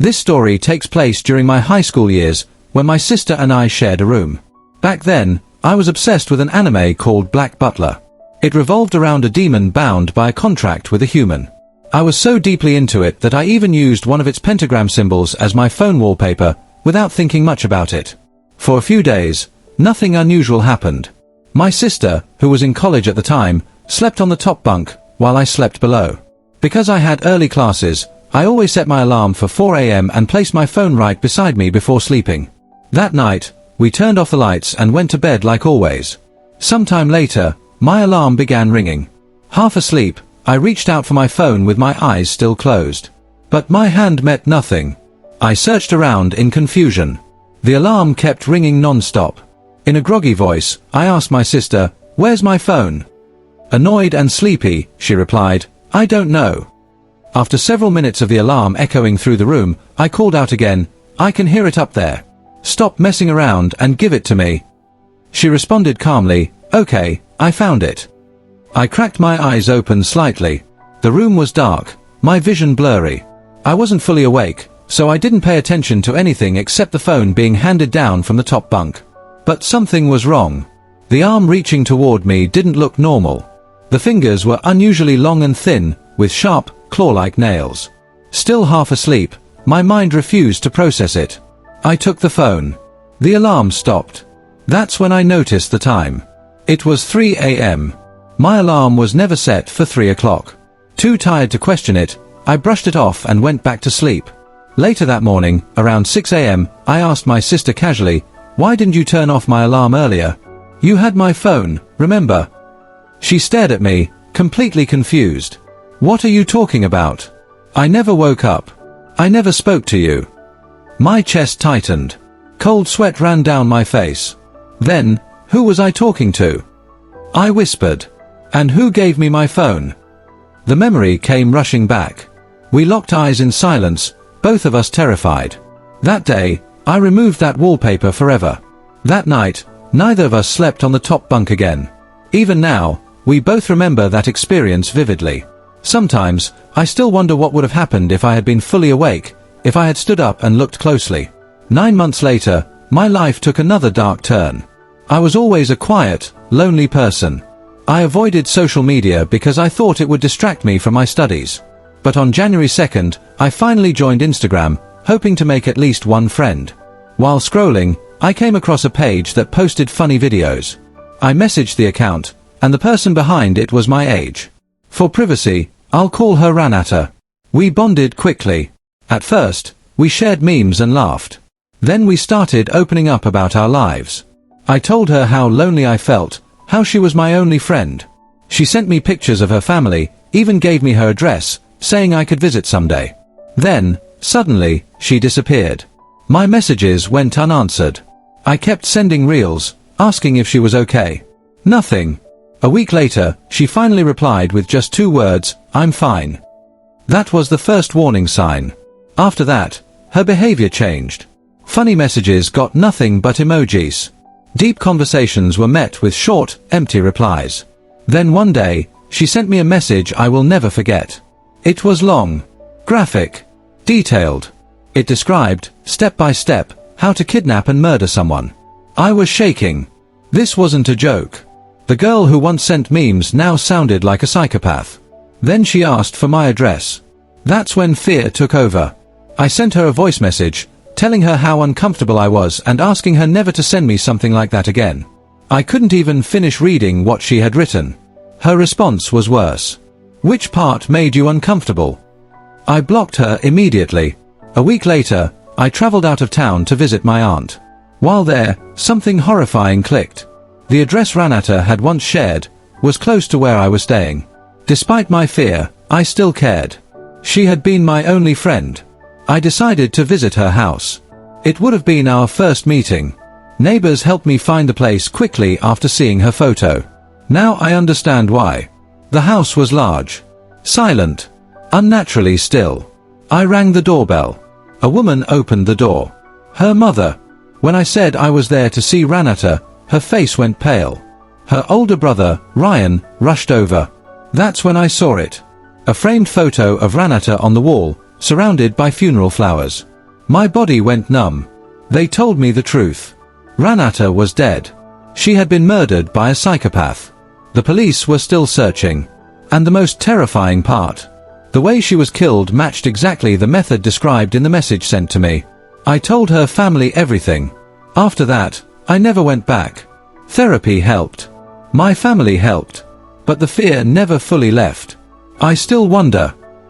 This story takes place during my high school years, when my sister and I shared a room. Back then, I was obsessed with an anime called Black Butler. It revolved around a demon bound by a contract with a human. I was so deeply into it that I even used one of its pentagram symbols as my phone wallpaper, without thinking much about it. For a few days, nothing unusual happened. My sister, who was in college at the time, slept on the top bunk, while I slept below. Because I had early classes, I always set my alarm for 4 a.m. and placed my phone right beside me before sleeping. That night, we turned off the lights and went to bed like always. Sometime later, my alarm began ringing. Half asleep, I reached out for my phone with my eyes still closed. But my hand met nothing. I searched around in confusion. The alarm kept ringing non-stop. In a groggy voice, I asked my sister, "Where's my phone?" Annoyed and sleepy, she replied, "I don't know." After several minutes of the alarm echoing through the room, I called out again, "I can hear it up there. Stop messing around and give it to me." She responded calmly, "Okay, I found it." I cracked my eyes open slightly. The room was dark, my vision blurry. I wasn't fully awake, so I didn't pay attention to anything except the phone being handed down from the top bunk. But something was wrong. The arm reaching toward me didn't look normal. The fingers were unusually long and thin, with sharp, claw-like nails. Still half asleep, my mind refused to process it. I took the phone. The alarm stopped. That's when I noticed the time. It was 3 a.m. My alarm was never set for 3 o'clock. Too tired to question it, I brushed it off and went back to sleep. Later that morning, around 6 a.m., I asked my sister casually, "Why didn't you turn off my alarm earlier? You had my phone, remember?" She stared at me, completely confused. "What are you talking about? I never woke up. I never spoke to you." My chest tightened. Cold sweat ran down my face. Then, who was I talking to? I whispered. "And who gave me my phone?" The memory came rushing back. We locked eyes in silence, both of us terrified. That day, I removed that wallpaper forever. That night, neither of us slept on the top bunk again. Even now, we both remember that experience vividly. Sometimes, I still wonder what would have happened if I had been fully awake, if I had stood up and looked closely. 9 months later, my life took another dark turn. I was always a quiet, lonely person. I avoided social media because I thought it would distract me from my studies. But on January 2nd, I finally joined Instagram, hoping to make at least one friend. While scrolling, I came across a page that posted funny videos. I messaged the account, and the person behind it was my age. For privacy, I'll call her Ranata. We bonded quickly. At first, we shared memes and laughed. Then we started opening up about our lives. I told her how lonely I felt, how she was my only friend. She sent me pictures of her family, even gave me her address, saying I could visit someday. Then, suddenly, she disappeared. My messages went unanswered. I kept sending reels, asking if she was okay. Nothing. A week later, she finally replied with just 2 words, "I'm fine." That was the first warning sign. After that, her behavior changed. Funny messages got nothing but emojis. Deep conversations were met with short, empty replies. Then one day, she sent me a message I will never forget. It was long, graphic, detailed. It described, step by step, how to kidnap and murder someone. I was shaking. This wasn't a joke. The girl who once sent memes now sounded like a psychopath. Then she asked for my address. That's when fear took over. I sent her a voice message, telling her how uncomfortable I was and asking her never to send me something like that again. I couldn't even finish reading what she had written. Her response was worse. "Which part made you uncomfortable?" I blocked her immediately. A week later, I traveled out of town to visit my aunt. While there, something horrifying clicked. The address Ranata had once shared was close to where I was staying. Despite my fear, I still cared. She had been my only friend. I decided to visit her house. It would have been our first meeting. Neighbors helped me find the place quickly after seeing her photo. Now I understand why. The house was large, silent, unnaturally still. I rang the doorbell. A woman opened the door. Her mother. When I said I was there to see Ranata, her face went pale. Her older brother, Ryan, rushed over. That's when I saw it. A framed photo of Ranata on the wall, surrounded by funeral flowers. My body went numb. They told me the truth. Ranata was dead. She had been murdered by a psychopath. The police were still searching. And the most terrifying part, the way she was killed matched exactly the method described in the message sent to me. I told her family everything. After that, I never went back. Therapy helped. My family helped. But the fear never fully left. I still wonder,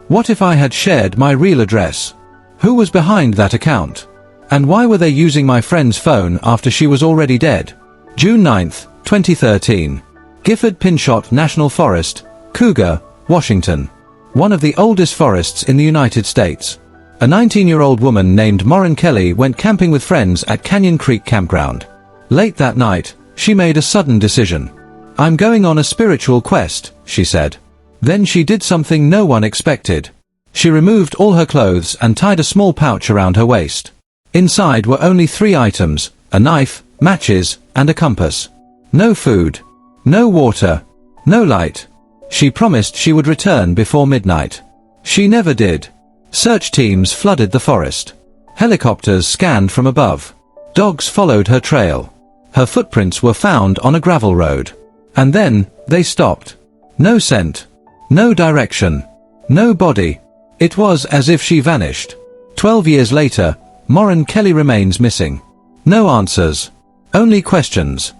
what if I had shared my real address? Who was behind that account? And why were they using my friend's phone after she was already dead? June 9, 2013. Gifford Pinchot National Forest, Cougar, Washington. One of the oldest forests in the United States. A 19-year-old woman named Maureen Kelly went camping with friends at Canyon Creek Campground. Late that night, she made a sudden decision. "I'm going on a spiritual quest," she said. Then she did something no one expected. She removed all her clothes and tied a small pouch around her waist. Inside were only 3 items, a knife, matches, and a compass. No food. No water. No light. She promised she would return before midnight. She never did. Search teams flooded the forest. Helicopters scanned from above. Dogs followed her trail. Her footprints were found on a gravel road. And then, they stopped. No scent. No direction. No body. It was as if she vanished. 12 years later, Maureen Kelly remains missing. No answers. Only questions.